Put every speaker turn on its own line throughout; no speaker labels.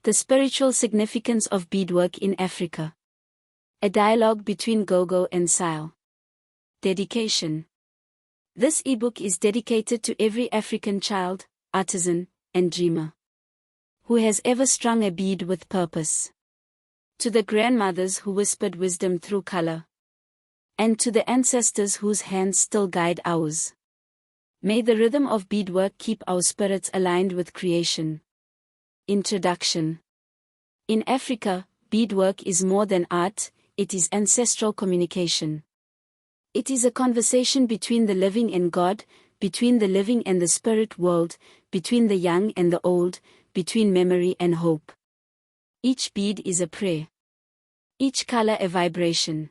The spiritual significance of beadwork in Africa. A dialogue between Gogo and Sile. Dedication. This ebook is dedicated to every African child, artisan, and dreamer who has ever strung a bead with purpose. To the grandmothers who whispered wisdom through color. And to the ancestors whose hands still guide ours. May the rhythm of beadwork keep our spirits aligned with creation. Introduction. In Africa, beadwork is more than art, it is ancestral communication. It is a conversation between the living and God, between the living and the spirit world, between the young and the old, between memory and hope. Each bead is a prayer. Each color a vibration.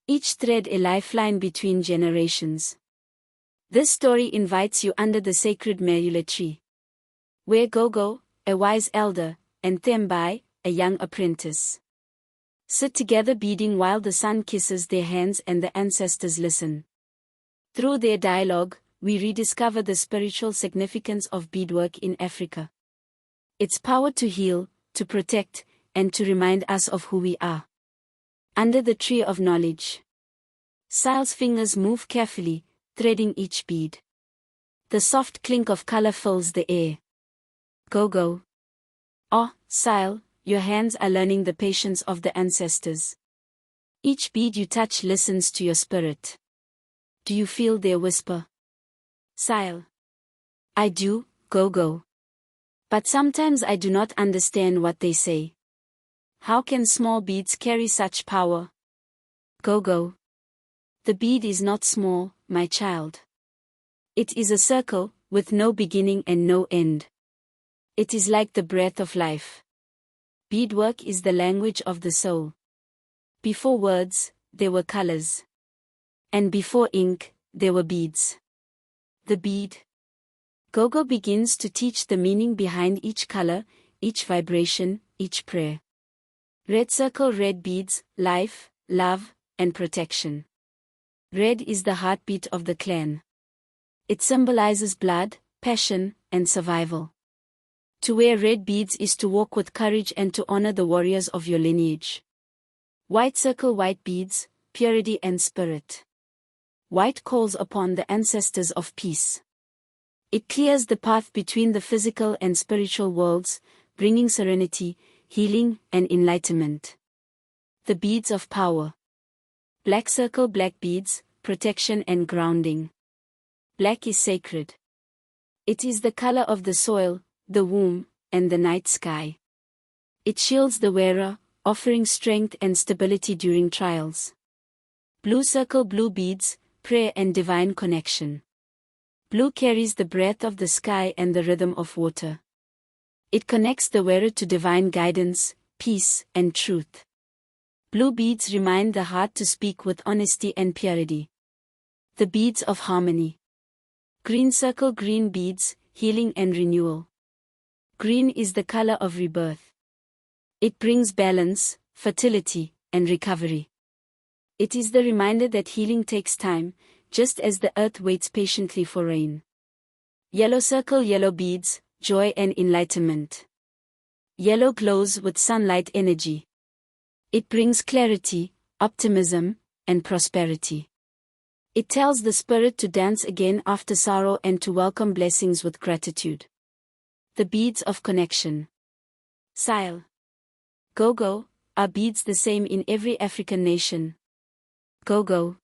Each thread a lifeline between generations. This story invites you under the sacred Merula tree, where Gogo, a wise elder, and Thembai, a young apprentice, sit together beading while the sun kisses their hands and the ancestors listen. Through their dialogue, we rediscover the spiritual significance of beadwork in Africa. Its power to heal, to protect, and to remind us of who we are. Under the tree of knowledge. Sile's fingers move carefully, threading each bead. The soft clink of color fills the air. Gogo. Oh, Sile, your hands are learning the patience of the ancestors. Each bead you touch listens to your spirit. Do you feel their whisper? Sile. I do, Gogo. But sometimes I do not understand what they say. How can small beads carry such power? Gogo. The bead is not small, my child. It is a circle, with no beginning and no end. It is like the breath of life. Beadwork is the language of the soul. Before words, there were colors. And before ink, there were beads. The bead. Gogo begins to teach the meaning behind each color, each vibration, each prayer. Red circle, red beads, life, love, and protection. Red is the heartbeat of the clan. It symbolizes blood, passion, and survival. To wear red beads is to walk with courage and to honor the warriors of your lineage. White circle, white beads, purity and spirit. White calls upon the ancestors of peace. It clears the path between the physical and spiritual worlds, bringing serenity, healing, and enlightenment. The beads of power. Black circle, black beads, protection and grounding. Black is sacred. It is the color of the soil, the womb, and the night sky. It shields the wearer, offering strength and stability during trials. Blue circle, blue beads, prayer and divine connection. Blue carries the breath of the sky and the rhythm of water. It connects the wearer to divine guidance, peace, and truth. Blue beads remind the heart to speak with honesty and purity. The beads of harmony. Green circle, green beads, healing and renewal. Green is the color of rebirth. It brings balance, fertility, and recovery. It is the reminder that healing takes time, just as the earth waits patiently for rain. Yellow circle, yellow beads, joy and enlightenment. Yellow glows with sunlight energy. It brings clarity, optimism, and prosperity. It tells the spirit to dance again after sorrow and to welcome blessings with gratitude. The beads of connection. Sile. Gogo, are beads the same in every African nation? Gogo.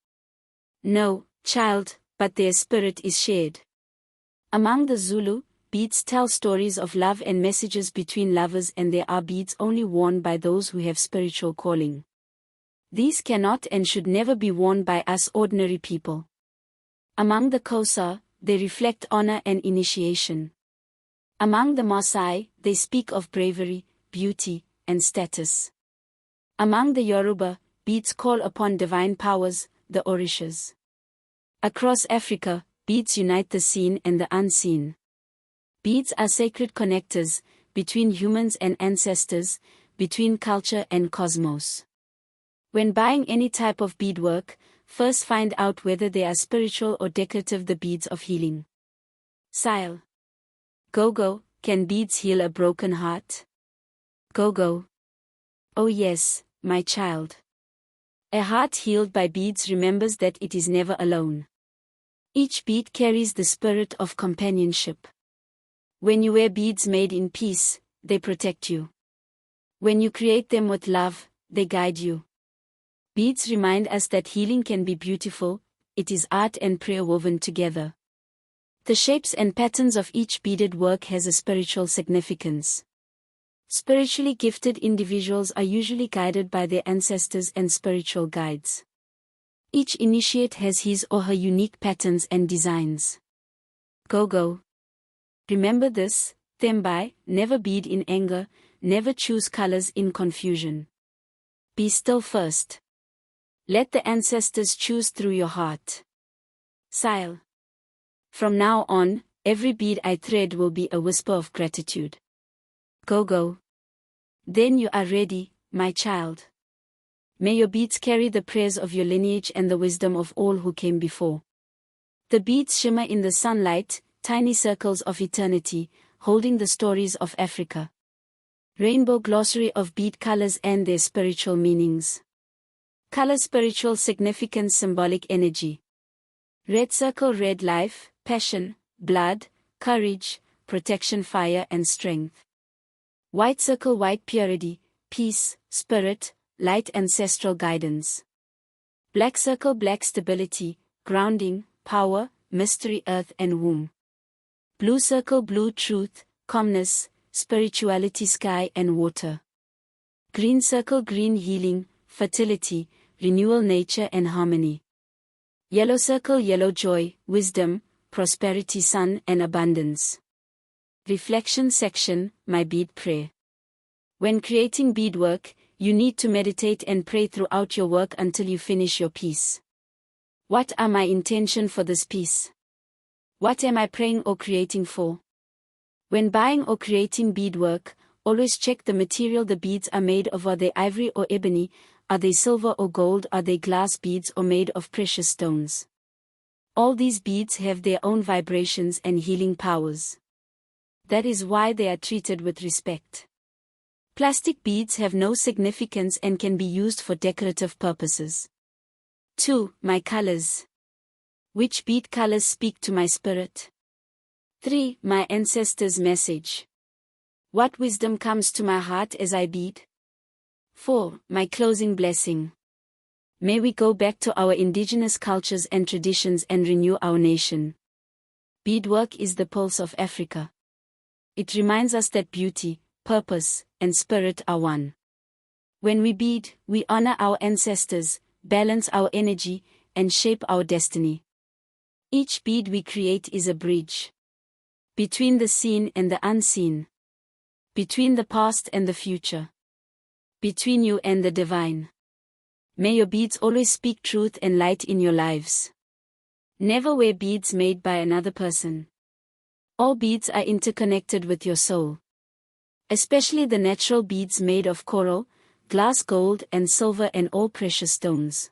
No, child, but their spirit is shared. Among the Zulu, beads tell stories of love and messages between lovers, and there are beads only worn by those who have spiritual calling. These cannot and should never be worn by us ordinary people. Among the Xhosa, they reflect honor and initiation. Among the Maasai, they speak of bravery, beauty, and status. Among the Yoruba, beads call upon divine powers, the Orishas. Across Africa, beads unite the seen and the unseen. Beads are sacred connectors, between humans and ancestors, between culture and cosmos. When buying any type of beadwork, first find out whether they are spiritual or decorative. The beads of healing. Sile. Gogo, can beads heal a broken heart? Gogo. Oh yes, my child. A heart healed by beads remembers that it is never alone. Each bead carries the spirit of companionship. When you wear beads made in peace, they protect you. When you create them with love, they guide you. Beads remind us that healing can be beautiful, it is art and prayer woven together. The shapes and patterns of each beaded work has a spiritual significance. Spiritually gifted individuals are usually guided by their ancestors and spiritual guides. Each initiate has his or her unique patterns and designs. Gogo. Remember this, Thembai, never bead in anger, never choose colors in confusion. Be still first. Let the ancestors choose through your heart. Sile. From now on, every bead I thread will be a whisper of gratitude. Gogo. Then you are ready, my child. May your beads carry the prayers of your lineage and the wisdom of all who came before. The beads shimmer in the sunlight, tiny circles of eternity, holding the stories of Africa. Rainbow glossary of bead colors and their spiritual meanings. Color spiritual significance symbolic energy. Red circle red life, passion, blood, courage, protection fire and strength. White circle white purity, peace, spirit, light ancestral guidance. Black circle black stability, grounding, power, mystery earth and womb. Blue circle blue truth, calmness, spirituality sky and water. Green circle green healing, fertility, renewal nature and harmony. Yellow circle yellow joy, wisdom, prosperity sun and abundance. Reflection section, my bead prayer. When creating beadwork, you need to meditate and pray throughout your work until you finish your piece. What are my intention for this piece? What am I praying or creating for? When buying or creating beadwork, always check the material the beads are made of. Are they ivory or ebony? Are they silver or gold? Are they glass beads or made of precious stones? All these beads have their own vibrations and healing powers. That is why they are treated with respect. Plastic beads have no significance and can be used for decorative purposes. 2. My colors. Which bead colors speak to my spirit? 3. My ancestors' message. What wisdom comes to my heart as I bead? 4. My closing blessing. May we go back to our indigenous cultures and traditions and renew our nation. Beadwork is the pulse of Africa. It reminds us that beauty, purpose, and spirit are one. When we bead, we honor our ancestors, balance our energy, and shape our destiny. Each bead we create is a bridge. Between the seen and the unseen. Between the past and the future. Between you and the divine. May your beads always speak truth and light in your lives. Never wear beads made by another person. All beads are interconnected with your soul. Especially the natural beads made of coral, glass gold and silver and all precious stones.